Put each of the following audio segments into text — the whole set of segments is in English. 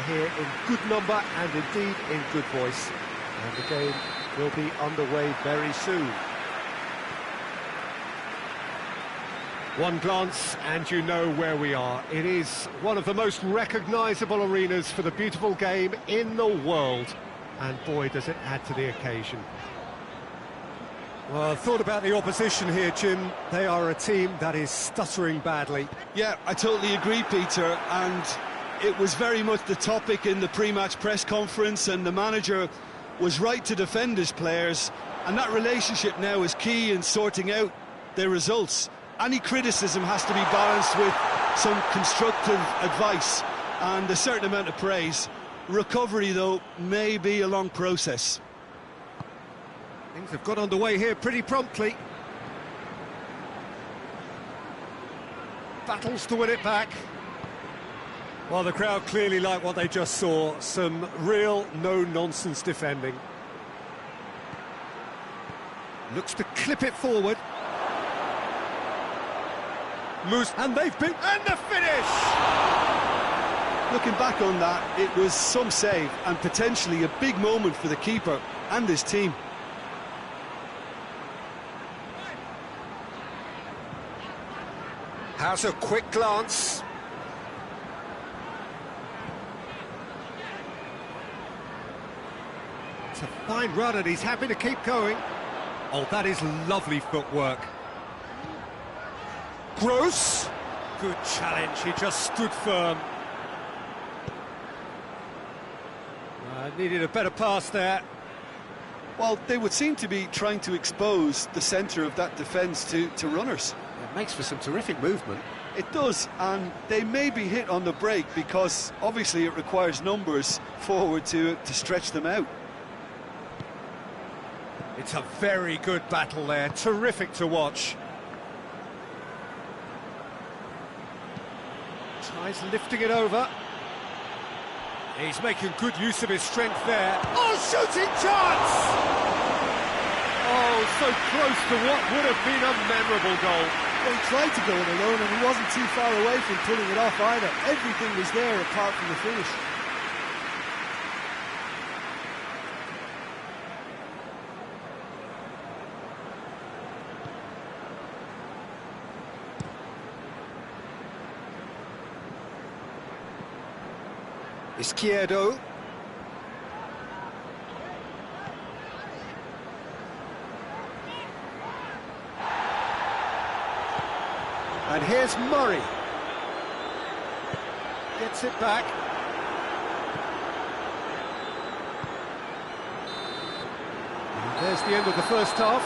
here in good number and indeed in good voice. And the game will be underway very soon. One glance and you know where we are. It is one of the most recognisable arenas for the beautiful game in the world. And boy, does it add to the occasion. Well, I thought about the opposition here, Jim. They are a team that is stuttering badly. Yeah, I totally agree, Peter, and it was very much the topic in the pre-match press conference, and the manager was right to defend his players, and that relationship now is key in sorting out their results. Any criticism has to be balanced with some constructive advice and a certain amount of praise. Recovery, though, may be a long process. Things have got underway here pretty promptly. Battles to win it back. Well, the crowd clearly like what they just saw. Some real no-nonsense defending. Looks to clip it forward. Moose, and they've been... and the finish! Looking back on that, it was some save and potentially a big moment for the keeper and his team. Has a quick glance. It's a fine run and he's happy to keep going. Oh, that is lovely footwork. Gross. Good challenge, he just stood firm. Needed a better pass there. Well, they would seem to be trying to expose the centre of that defence to runners. It makes for some terrific movement. It does, and they may be hit on the break because obviously it requires numbers forward to stretch them out. It's a very good battle there, terrific to watch. Tries lifting it over. He's making good use of his strength there. Oh, shooting chance! Oh, so close to what would have been a memorable goal. Well, he tried to go it alone and he wasn't too far away from pulling it off either. Everything was there apart from the finish. Izquierdo. And here's Murray. Gets it back. And there's the end of the first half.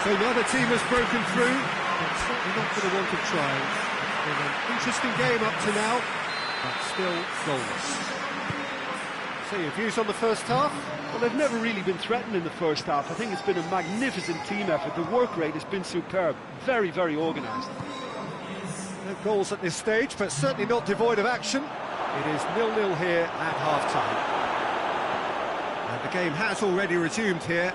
So neither team has broken through, but certainly not for the want of trying. It's been an interesting game up to now, but still goalless. So your views on the first half? Well, they've never really been threatened in the first half. I think it's been a magnificent team effort. The work rate has been superb. Very, very organised. No goals at this stage, but certainly not devoid of action. It is 0-0 here at half-time. And the game has already resumed here.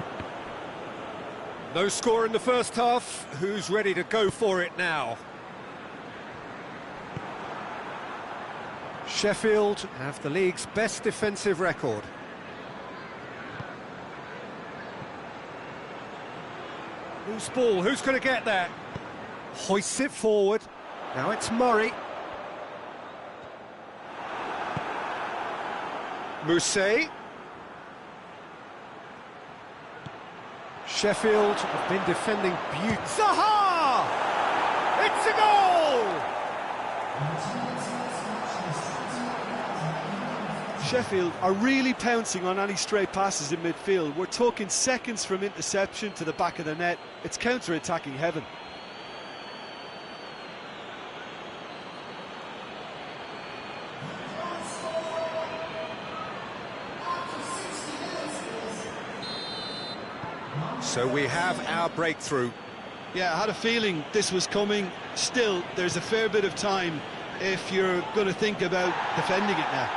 No score in the first half. Who's ready to go for it now? Sheffield have the league's best defensive record. Loose ball, who's going to get that? Hoists it forward. Now it's Murray. Mousset. Sheffield have been defending beautifully. Zaha! It's a goal! Sheffield are really pouncing on any stray passes in midfield. We're talking seconds from interception to the back of the net. It's counter-attacking heaven. So we have our breakthrough. Yeah, I had a feeling this was coming. Still, there's a fair bit of time if you're going to think about defending it now.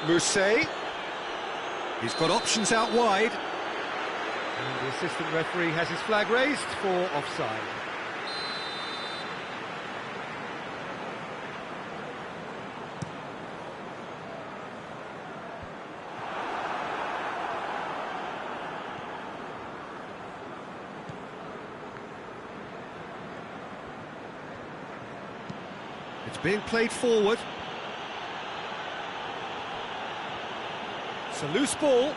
Mousset. He's got options out wide. And the assistant referee has his flag raised for offside. It's being played forward. It's a loose ball.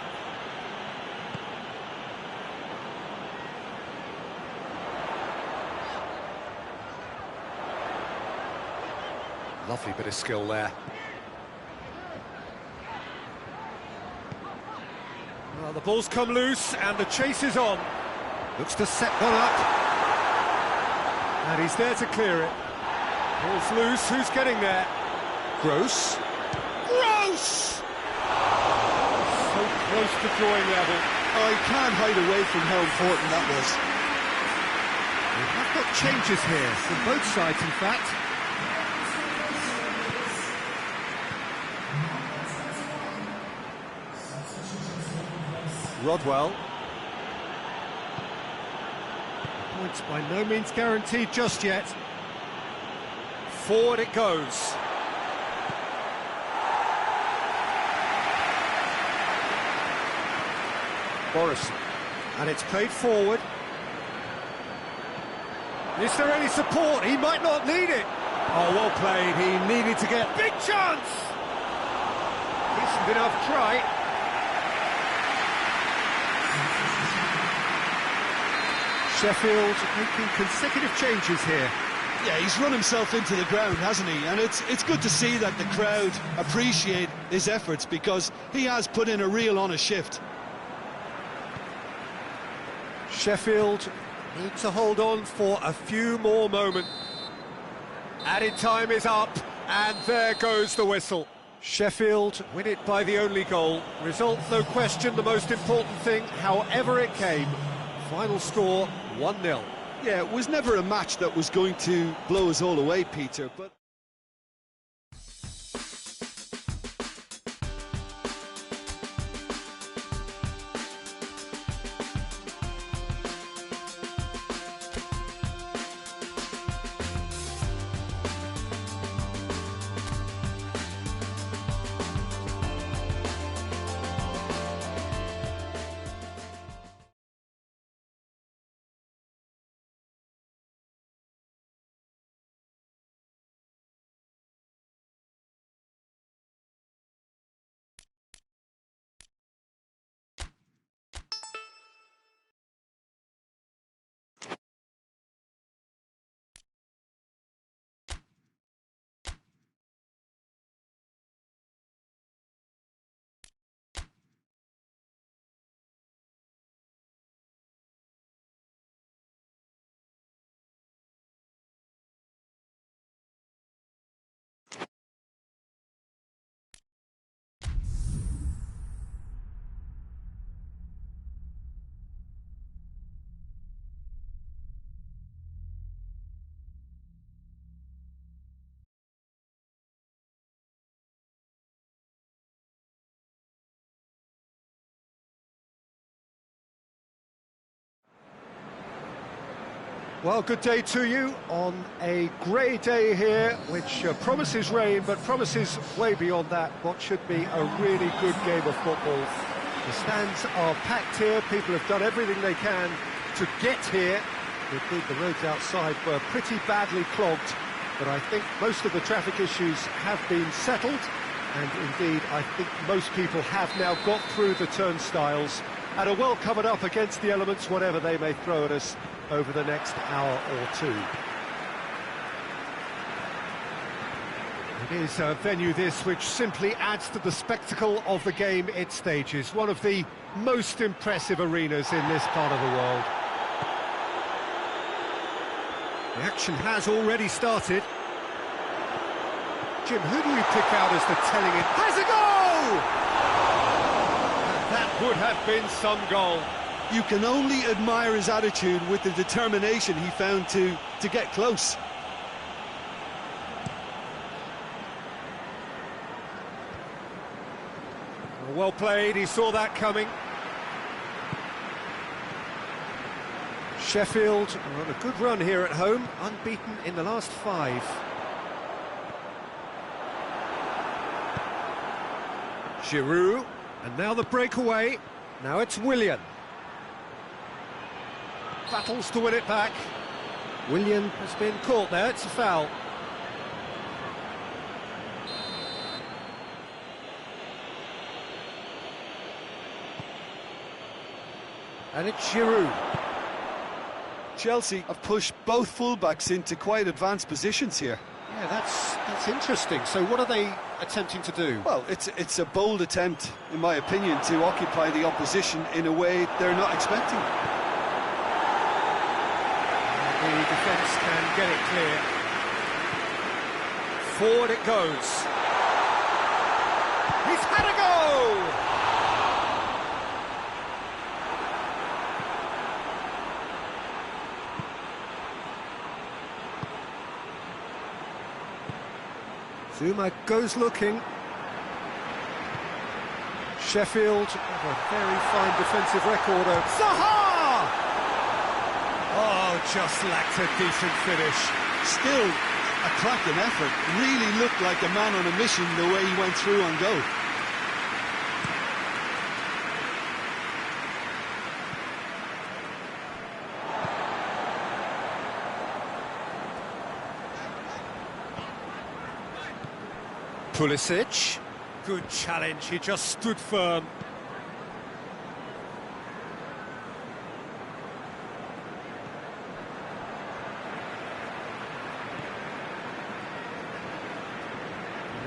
Lovely bit of skill there. Well, the ball's come loose and the chase is on. Looks to set one up. And he's there to clear it. Ball's loose, who's getting there? Gross. Gross! So close to drawing level. I can't hide away from how important that was. We have got changes here, from both sides in fact. Rodwell. Points by no means guaranteed just yet. Forward it goes. Morrison. And it's played forward. Is there any support? He might not need it. Oh, well played. He needed to get... Big chance! Decent enough try. Sheffield making consecutive changes here. Yeah, he's run himself into the ground, hasn't he? And it's good to see that the crowd appreciate his efforts, because he has put in a real honest shift. Sheffield need to hold on for a few more moments. Added time is up, and there goes the whistle. Sheffield win it by the only goal. Result, no question, the most important thing, however it came. Final score, 1-0. Yeah, it was never a match that was going to blow us all away, Peter, but... Well, good day to you on a grey day here, which promises rain, but promises way beyond that what should be a really good game of football. The stands are packed here, people have done everything they can to get here. Indeed, the roads outside were pretty badly clogged, but I think most of the traffic issues have been settled, and indeed, I think most people have now got through the turnstiles and are well covered up against the elements, whatever they may throw at us over the next hour or two. It is a venue this which simply adds to the spectacle of the game it stages, one of the most impressive arenas in this part of the world. The action has already started. Jim, who do you pick out as the telling it? Has a goal! That would have been some goal. You can only admire his attitude with the determination he found to get close. Well played, he saw that coming. Sheffield are on a good run here at home, unbeaten in the last 5. Giroud, and now the breakaway. Now it's Willian. Battles to win it back. Willian has been caught there, it's a foul. And it's Giroud. Chelsea have pushed both fullbacks into quite advanced positions here. Yeah, that's interesting. So what are they attempting to do? Well, it's a bold attempt, in my opinion, to occupy the opposition in a way they're not expecting. The defence can get it clear. Forward it goes. He's had a go! Zuma goes looking. Sheffield have a very fine defensive record. Zaha! Oh, just lacked a decent finish. Still a cracking effort. Really looked like a man on a mission the way he went through on goal. Pulisic, good challenge, he just stood firm.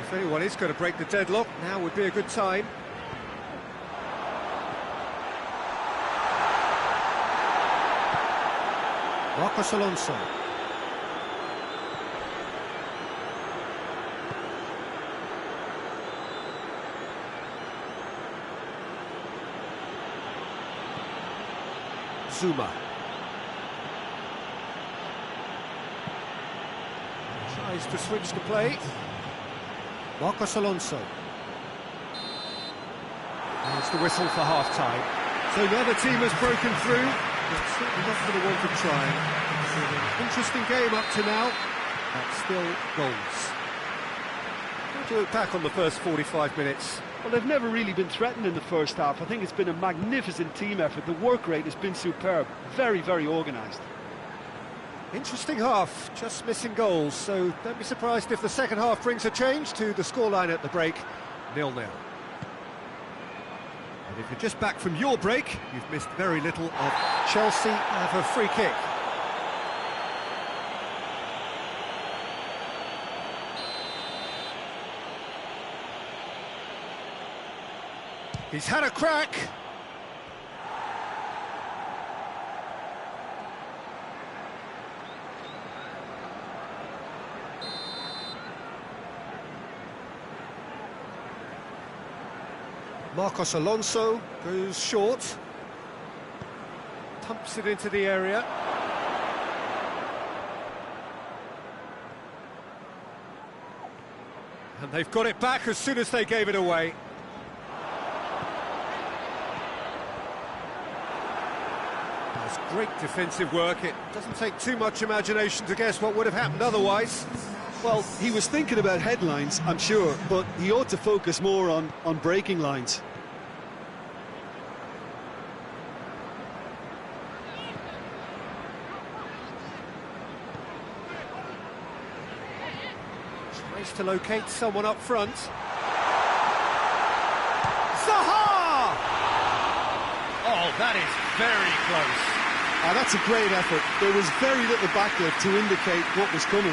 If anyone is going to break the deadlock, now would be a good time. Marcos Alonso. Zuma. Tries to switch the play. Marcos Alonso. There's the whistle for half-time. So neither team has broken through, but certainly not for the want of trying. It's an interesting game up to now, but still goals. How do you look back on the first 45 minutes? Well, they've never really been threatened in the first half. I think it's been a magnificent team effort. The work rate has been superb. Very, very organised. Interesting half, just missing goals, so don't be surprised if the second half brings a change to the scoreline at the break, 0-0. And if you're just back from your break, you've missed very little of Chelsea have a free kick. He's had a crack. Marcos Alonso goes short. Pumps it into the area. And they've got it back as soon as they gave it away. Great defensive work. It doesn't take too much imagination to guess what would have happened otherwise. Well, he was thinking about headlines, I'm sure, but he ought to focus more on breaking lines. Tries to locate someone up front. Zaha! Oh, that is very close. That's a great effort. There was very little backlift to indicate what was coming.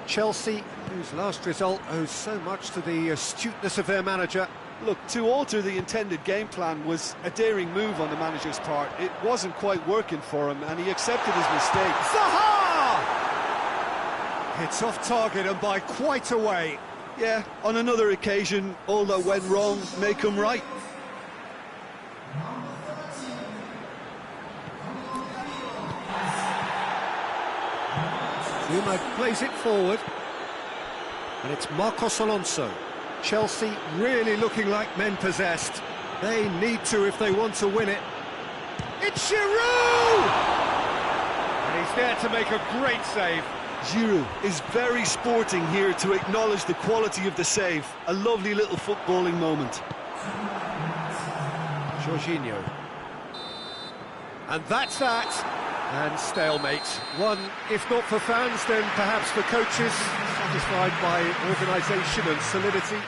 Chelsea, whose last result owes so much to the astuteness of their manager. Look, to alter the intended game plan was a daring move on the manager's part. It wasn't quite working for him, and he accepted his mistake. Zaha! It's off target and by quite a way. Yeah, on another occasion, all that went wrong may come right. Zuma plays it forward. And it's Marcos Alonso. Chelsea really looking like men possessed. They need to if they want to win it. It's Giroud! And he's there to make a great save. Giroud is very sporting here to acknowledge the quality of the save. A lovely little footballing moment. Jorginho. And that's that. And stalemate. One, if not for fans, then perhaps for coaches, satisfied by organisation and solidity.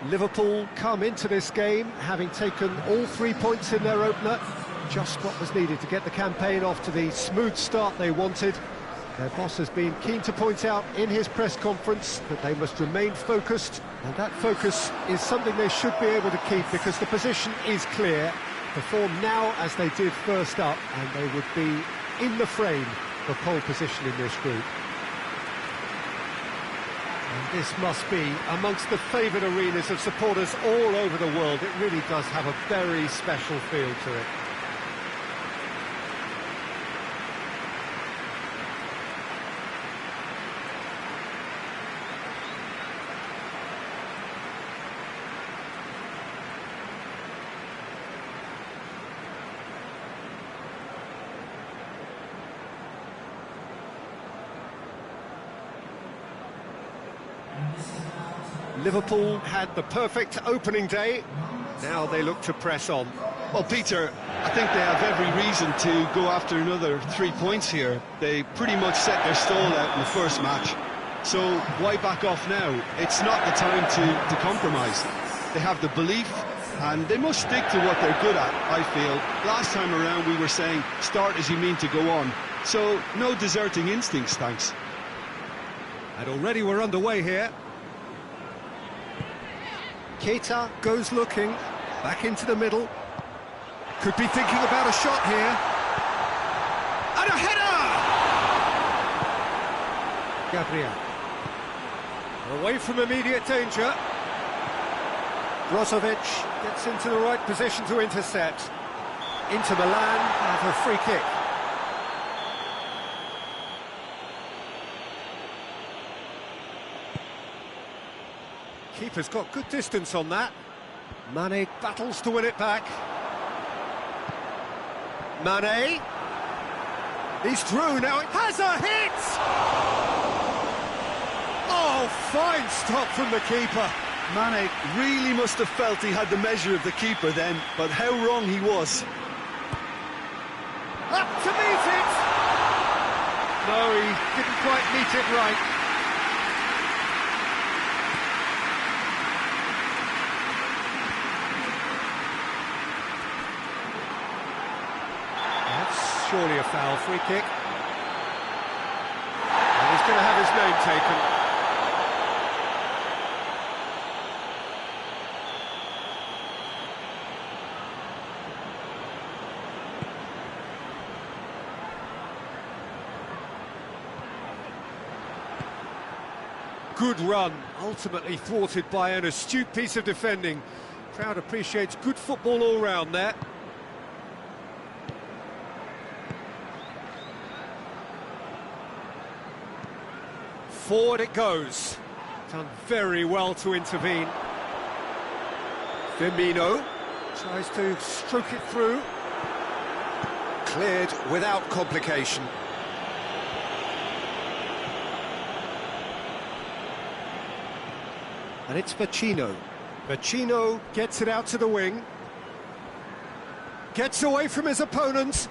Liverpool come into this game having taken all 3 points in their opener. Just what was needed to get the campaign off to the smooth start they wanted. Their boss has been keen to point out in his press conference that they must remain focused, and that focus is something they should be able to keep because the position is clear. Perform now as they did first up, and they would be in the frame for pole position in this group. And this must be amongst the favoured arenas of supporters all over the world. It really does have a very special feel to it. Liverpool had the perfect opening day. Now they look to press on. Well, Peter, I think they have every reason to go after another 3 points here. They pretty much set their stall out in the first match. So why back off now? It's not the time to compromise. They have the belief, and they must stick to what they're good at, I feel. Last time around we were saying, start as you mean to go on. So no deserting instincts, thanks. And already we're underway here. Keita goes looking, back into the middle. Could be thinking about a shot here. And a header! Gabriel. Away from immediate danger. Brozovic gets into the right position to intercept. Inter Milan have a free kick. Keeper's got good distance on that. Mane battles to win it back. Mane. He's through now. It has a hit! Oh, fine stop from the keeper. Mane really must have felt he had the measure of the keeper then, but how wrong he was. Up to meet it! No, he didn't quite meet it right. Surely a foul, free kick. And he's going to have his name taken. Good run, ultimately thwarted by an astute piece of defending. Crowd appreciates good football all round there. Forward it goes. Done very well to intervene. Firmino tries to stroke it through. Cleared without complication. And it's Vecino. Vecino gets it out to the wing. Gets away from his opponent.